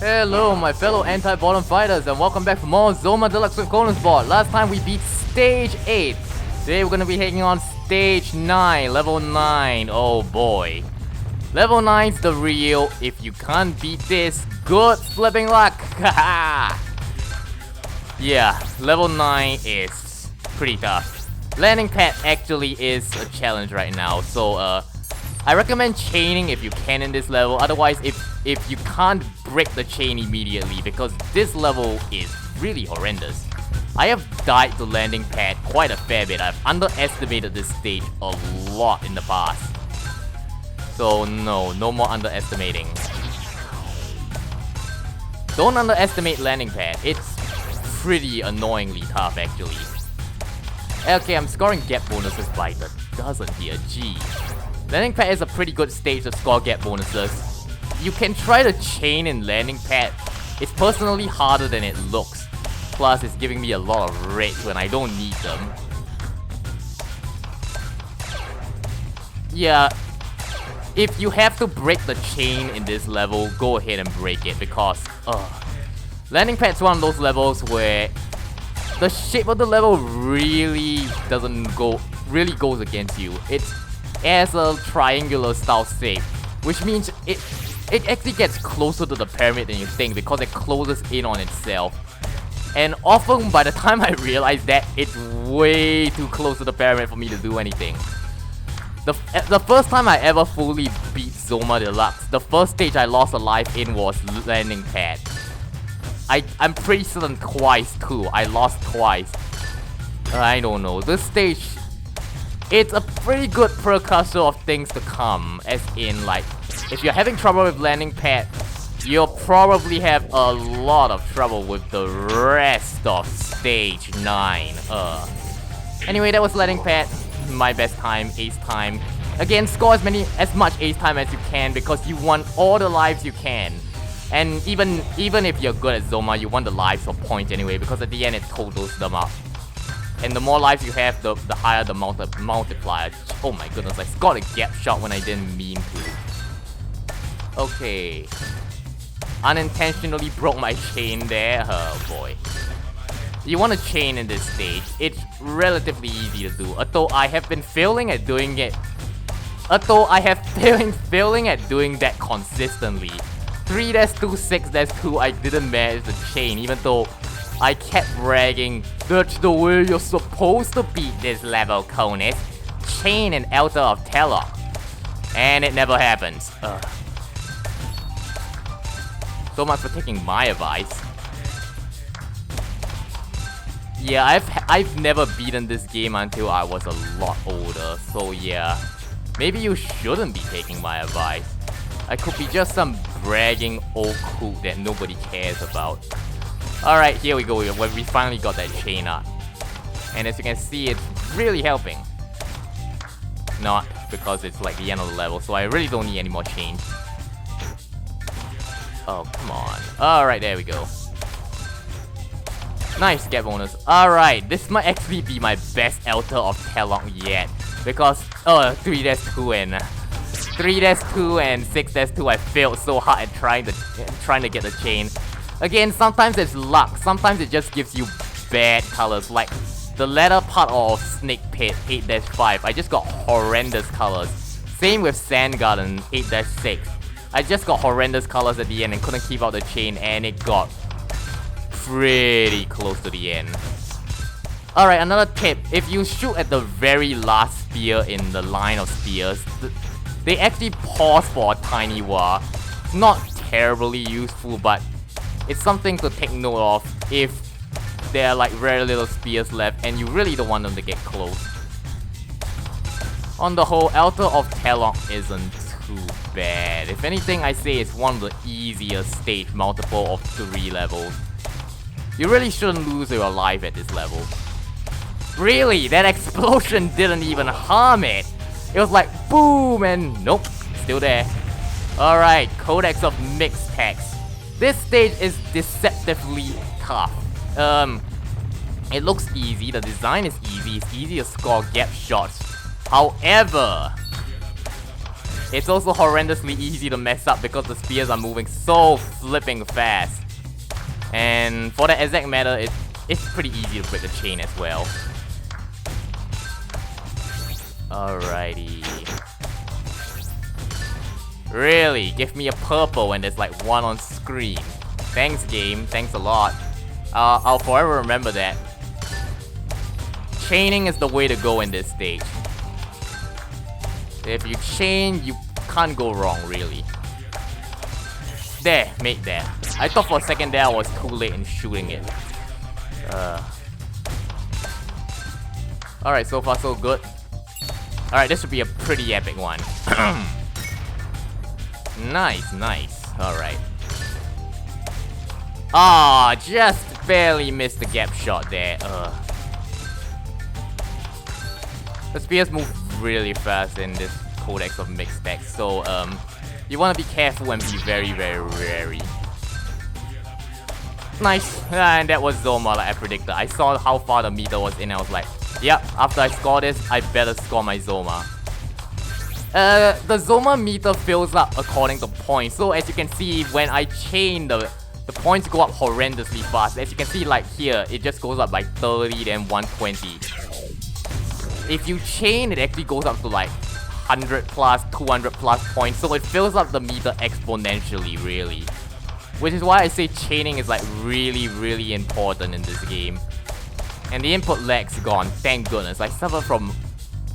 Hello my fellow anti-bottom fighters and welcome back for more Zuma Deluxe with Konisbored. Last time we beat stage 8. Today we're gonna be taking on stage 9, level 9. Oh boy. Level 9's the real. If you can't beat this, good flipping luck. Haha. Yeah, level 9 is pretty tough. Landing pad actually is a challenge right now, so I recommend chaining if you can in this level. Otherwise, if you can't break the chain immediately, because this level is really horrendous. I have died to landing pad quite a fair bit. I've underestimated this stage a lot in the past. So no more underestimating. Don't underestimate landing pad. It's pretty annoyingly tough actually. Okay, I'm scoring gap bonuses by the dozen here. Gee. Landing pad is a pretty good stage to score gap bonuses. You can try to chain in landing pad. It's personally harder than it looks. Plus, it's giving me a lot of reds when I don't need them. Yeah, if you have to break the chain in this level, go ahead and break it because landing pad's one of those levels where the shape of the level really goes against you. It's as a triangular style shape, which means it actually gets closer to the pyramid than you think because it closes in on itself. And often by the time I realize that, it's way too close to the pyramid for me to do anything. The first time I ever fully beat Zuma Deluxe, the first stage I lost a life in was landing pad. I'm pretty certain twice too. I lost twice. I don't know. This stage, it's a pretty good precursor of things to come. As in, like, if you're having trouble with landing pad, you'll probably have a lot of trouble with the rest of stage 9. Anyway, that was landing pad. My best time, ace time. Again, score as much ace time as you can because you want all the lives you can. And even if you're good at Zoma, you want the lives or points anyway because at the end it totals them up. And the more lives you have, the higher the multiplier. Oh my goodness, I got a gap shot when I didn't mean to. Okay. Unintentionally broke my chain there. Oh boy. You want to chain in this stage. It's relatively easy to do. Although I have been failing at doing it. Failing at doing that consistently. 3-2, 6-2, I didn't manage the chain, even though I kept bragging, that's the way you're supposed to beat this level, Konis. Chain and Altar of Telok. And it never happens. So much for taking my advice. Yeah, I've never beaten this game until I was a lot older, so yeah. Maybe you shouldn't be taking my advice. I could be just some bragging old coot that nobody cares about. Alright, here we go, we finally got that chain up. And as you can see, it's really helping. Not because it's like the end of the level, so I really don't need any more chains. Oh, come on. Alright, there we go. Nice get bonus. Alright, this might actually be my best Altar of Telok yet. Because, 3-2 and 6-2, I failed so hard at trying to get the chain. Again, sometimes it's luck, sometimes it just gives you bad colors, like the latter part of Snake Pit 8-5, I just got horrendous colors. Same with Sand Garden 8-6. I just got horrendous colors at the end and couldn't keep out the chain and it got pretty close to the end. Alright, another tip, if you shoot at the very last spear in the line of spears, they actually pause for a tiny while. It's not terribly useful, but it's something to take note of if there are like very little spears left and you really don't want them to get close. On the whole, Altar of Telok isn't too bad. If anything, I say it's one of the easiest stage multiple of 3 levels. You really shouldn't lose your life at this level. Really, that explosion didn't even harm it. It was like boom and nope, still there. Alright, Codex of Mixed Text. This stage is deceptively tough. It looks easy, the design is easy, it's easy to score gap shots. However, It's also horrendously easy to mess up because the spears are moving so flipping fast. And for that exact matter, it's pretty easy to break the chain as well. Alrighty. Really? Give me a purple when there's like one on screen. Thanks, game. Thanks a lot. I'll forever remember that. Chaining is the way to go in this stage. If you chain, you can't go wrong, really. There, made that. I thought for a second there I was too late in shooting it. Alright, so far so good. Alright, this should be a pretty epic one. Nice, nice. Alright. Ah, just barely missed the gap shot there. The spears move really fast in this Codex of mixed decks, so you want to be careful and be very, very wary. Nice. And that was Zoma, like I predicted. I saw how far the meter was in. I was like, yep, after I score this, I better score my Zoma. The Zoma meter fills up according to points. So as you can see, when I chain, the points go up horrendously fast. As you can see, like here, it just goes up by 30, then 120. If you chain, it actually goes up to like 100 plus, 200 plus points. So it fills up the meter exponentially, really. Which is why I say chaining is like really, really important in this game. And the input lag's gone, thank goodness. I suffer from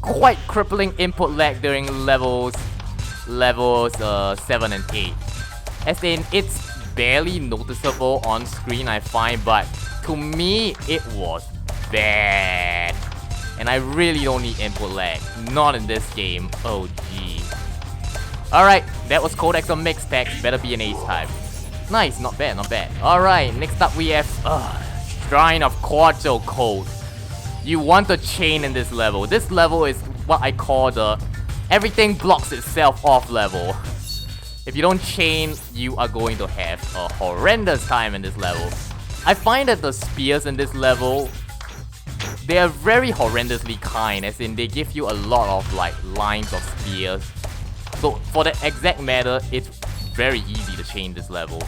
quite crippling input lag during levels 7 and 8. As in, it's barely noticeable on screen, I find, but to me, it was bad. And I really don't need input lag. Not in this game. Oh, gee. Alright, that was Codex on mixed decks. Better be an ace type. Nice, not bad, not bad. Alright, next up we have Shrine of Quarto Code. You want to chain in this level. This level is what I call the everything blocks itself off level. If you don't chain, you are going to have a horrendous time in this level. I find that the spears in this level, they are very horrendously kind, as in they give you a lot of like lines of spears. So for the exact matter, it's very easy to chain this level.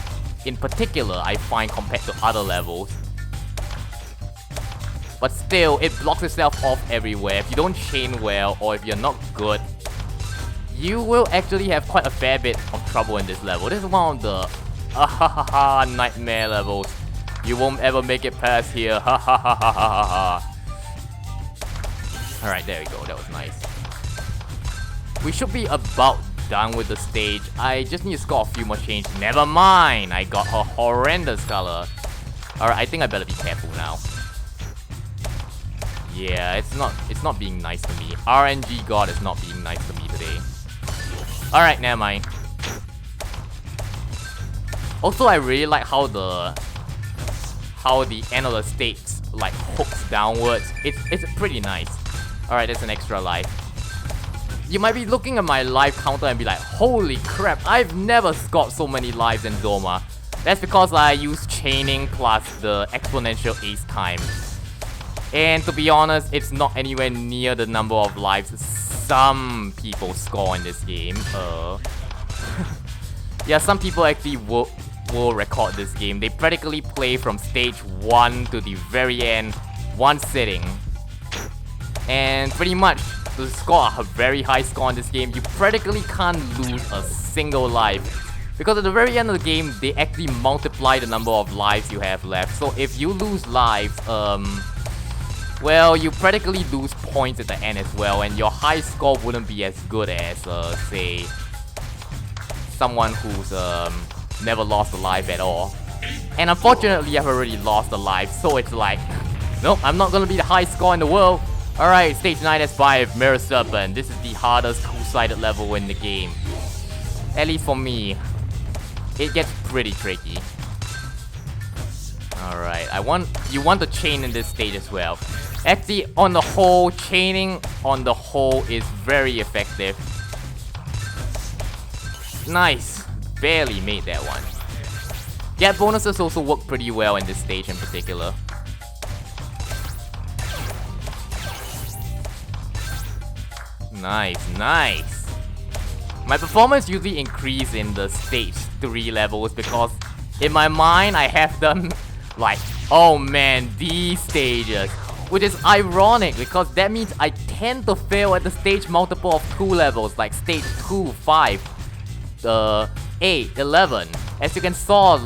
In particular, I find compared to other levels. But still, it blocks itself off everywhere. If you don't chain well, or if you're not good, you will actually have quite a fair bit of trouble in this level. This is one of the nightmare levels. You won't ever make it past here. Alright, there we go. That was nice. We should be about done with the stage. I just need to score a few more changes. Never mind. I got a horrendous color. Alright, I think I better be careful now. Yeah, it's not being nice to me. RNG God is not being nice to me today. Alright, never mind. Also, I really like how the end of the stage like hooks downwards. It's pretty nice. Alright, that's an extra life. You might be looking at my life counter and be like, holy crap, I've never scored so many lives in Zoma. That's because I use chaining plus the exponential ace time. And to be honest, it's not anywhere near the number of lives some people score in this game. Yeah, some people actually will record this game. They practically play from stage 1 to the very end, one sitting. And pretty much, to score a very high score in this game, you practically can't lose a single life. Because at the very end of the game, they actually multiply the number of lives you have left. So if you lose lives, well, you practically lose points at the end as well, and your high score wouldn't be as good as, say, someone who's never lost a life at all. And unfortunately, I've already lost a life, so it's like, nope, I'm not gonna be the high score in the world. Alright, stage 9 S5, Mirror Serpent. This is the hardest two-sided level in the game. At least for me. It gets pretty tricky. Alright, you want to chain in this stage as well. Actually, on the whole, chaining on the whole is very effective. Nice. Barely made that one. Gap bonuses also work pretty well in this stage in particular. Nice, nice. My performance usually increase in the stage 3 levels because in my mind I have them like, oh man, these stages. Which is ironic because that means I tend to fail at the stage multiple of 2 levels like stage 2, 5, 8, 11. As you can saw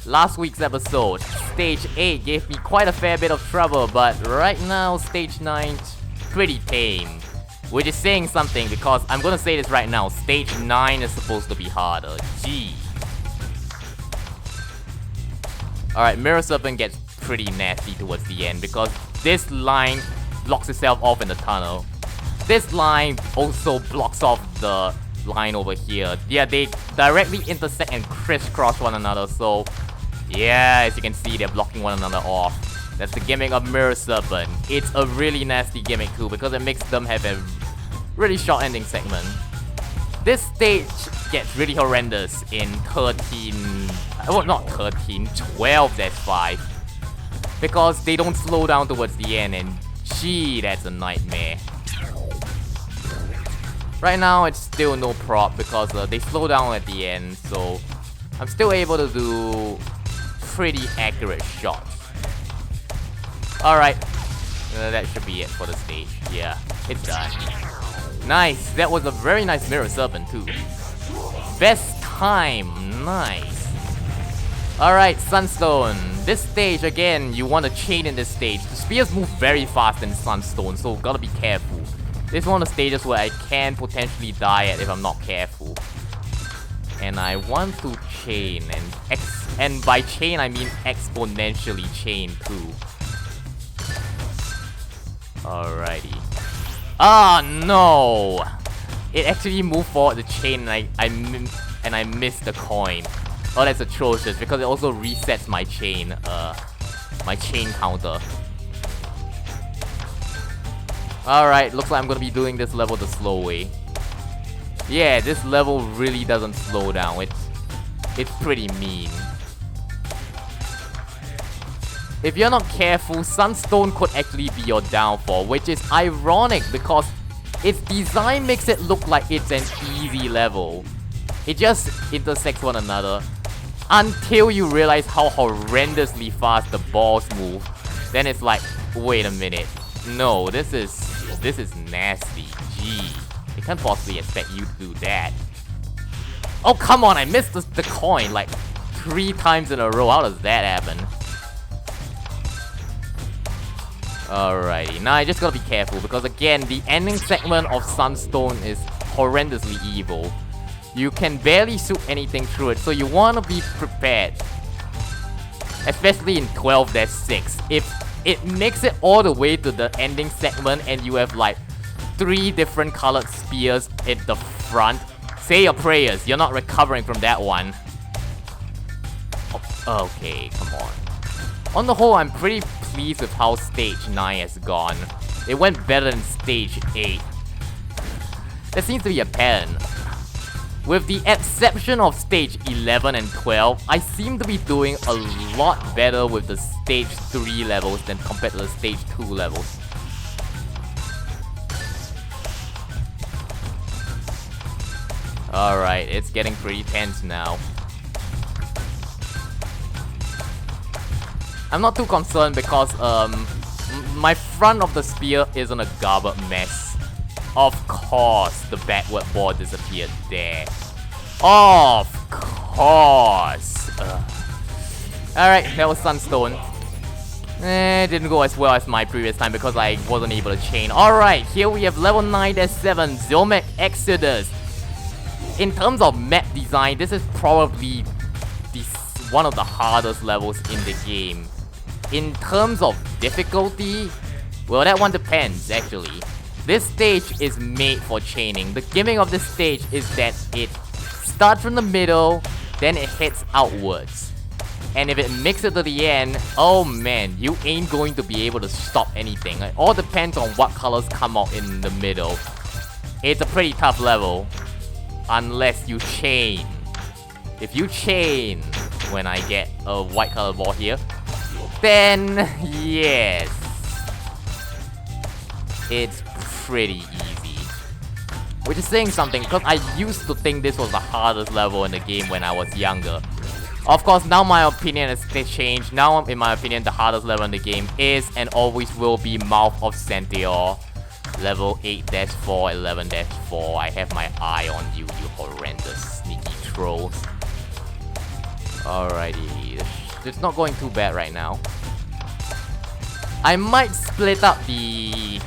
last week's episode, stage 8 gave me quite a fair bit of trouble, but right now stage 9's pretty tame. Which is saying something because I'm gonna say this right now, stage 9 is supposed to be harder. Gee. Alright, Mirror Serpent gets pretty nasty towards the end because this line blocks itself off in the tunnel. This line also blocks off the line over here. Yeah, they directly intersect and crisscross one another, so yeah, as you can see, they're blocking one another off. That's the gimmick of Mirror Serpent. It's a really nasty gimmick too because it makes them have a really short ending segment. This stage gets really horrendous in 12-5 because they don't slow down towards the end, and gee, that's a nightmare. Right now it's still no prop because they slow down at the end, so I'm still able to do pretty accurate shots. Alright, that should be it for the stage. Yeah, it's done. Nice, that was a very nice Mirror Serpent too. Best time, nice. Alright, Sunstone. This stage, again, you want to chain in this stage. The spears move very fast in Sunstone, so gotta be careful. This is one of the stages where I can potentially die at if I'm not careful. And I want to chain, and by chain I mean exponentially chain too. Alrighty. Ah, no! It actually moved forward the chain and I missed the coin. Oh, that's atrocious because it also resets my chain counter. Alright, looks like I'm gonna be doing this level the slow way. Yeah, this level really doesn't slow down. It's pretty mean. If you're not careful, Sunstone could actually be your downfall, which is ironic because its design makes it look like it's an easy level. It just intersects one another until you realize how horrendously fast the balls move. Then it's like, wait a minute. No, this is nasty. Gee, they can't possibly expect you to do that. Oh, come on, I missed the coin like 3 times in a row. How does that happen? Alrighty, now I just gotta be careful because again, the ending segment of Sunstone is horrendously evil. You can barely shoot anything through it, so you wanna be prepared. Especially in 12-6. If it makes it all the way to the ending segment and you have like 3 different colored spears at the front, say your prayers, you're not recovering from that one. Oh, okay, come on. On the whole, I'm pretty pleased with how stage 9 has gone. It went better than stage 8. There seems to be a pattern. With the exception of stage 11 and 12, I seem to be doing a lot better with the stage 3 levels than compared to the stage 2 levels. Alright, it's getting pretty tense now. I'm not too concerned because my front of the spear isn't a garbage mess. Of course, the backward board disappeared there. Of course. Alright, that was Sunstone. It didn't go as well as my previous time because I wasn't able to chain. Alright, here we have level 9-7, Zumaic Exodus. In terms of map design, this is probably one of the hardest levels in the game. In terms of difficulty, well, that one depends actually. This stage is made for chaining. The gimmick of this stage is that it starts from the middle, then it heads outwards. And if it makes it to the end, oh man, you ain't going to be able to stop anything. It all depends on what colors come out in the middle. It's a pretty tough level, unless you chain. If you chain, when I get a white color ball here, then yes, it's pretty easy. Which is saying something, because I used to think this was the hardest level in the game when I was younger. Of course, now my opinion has changed. Now, in my opinion, the hardest level in the game is and always will be Mouth of Centaur. Level 8-4, 11-4. I have my eye on you, you horrendous, sneaky trolls. Alrighty, it's not going too bad right now. I might split up the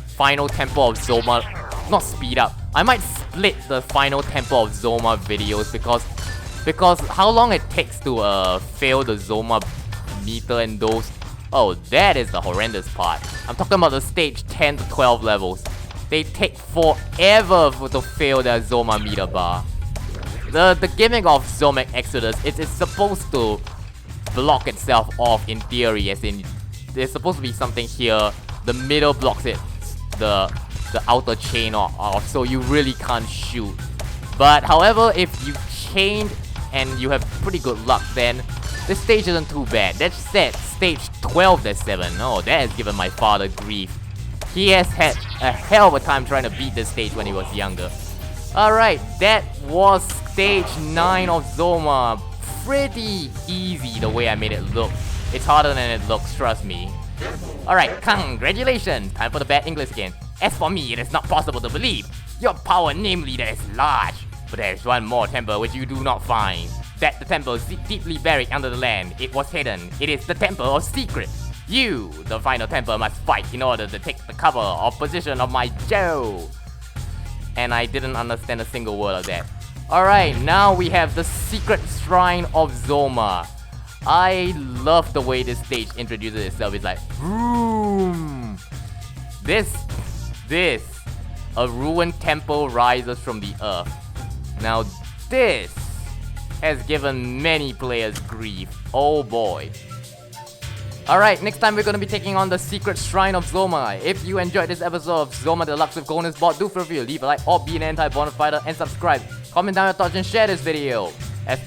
final tempo of Zoma, not speed up. I might split the final tempo of Zoma videos because how long it takes to fail the Zoma meter and those. Oh, that is the horrendous part. I'm talking about the stage 10 to 12 levels. They take forever to fail their Zoma meter bar. The gimmick of Zumaic Exodus, it's supposed to block itself off in theory, as in there's supposed to be something here. The middle blocks it, the outer chain off, so you really can't shoot. But however, if you chained and you have pretty good luck, then this stage isn't too bad. That said, stage 12-7, oh, that has given my father grief. He has had a hell of a time trying to beat this stage when he was younger. Alright, that was stage 9 of Zoma. Pretty easy the way I made it look. It's harder than it looks, trust me. Alright, congratulations! Time for the bad English again. As for me, it is not possible to believe. Your power, name leader, is large. But there is one more temple which you do not find. That the temple is deeply buried under the land. It was hidden. It is the Temple of Secret. You, the final temple, must fight in order to take the cover or position of my Joe. And I didn't understand a single word of that. Alright, now we have the Secret Shrine of Zoma. I love the way this stage introduces itself. It's like, boom. This, a ruined temple rises from the earth. Now this has given many players grief. Oh boy. Alright, next time we're gonna be taking on the Secret Shrine of Zoma. If you enjoyed this episode of Zuma Deluxe with Konisbored, do feel free to leave a like or be an anti-bonus fighter and subscribe. Comment down your thoughts and share this video.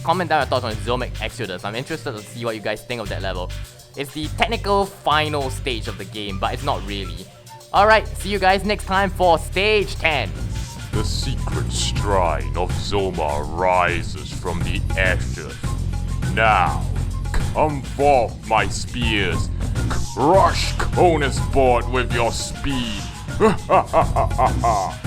Comment down your thoughts on Zumaic Exodus. I'm interested to see what you guys think of that level. It's the technical final stage of the game, but it's not really. Alright, see you guys next time for stage 10. The secret shrine of Zoma rises from the ashes. Now, come forth, my spears. Crush Konisbored with your speed. Ha ha ha ha ha ha.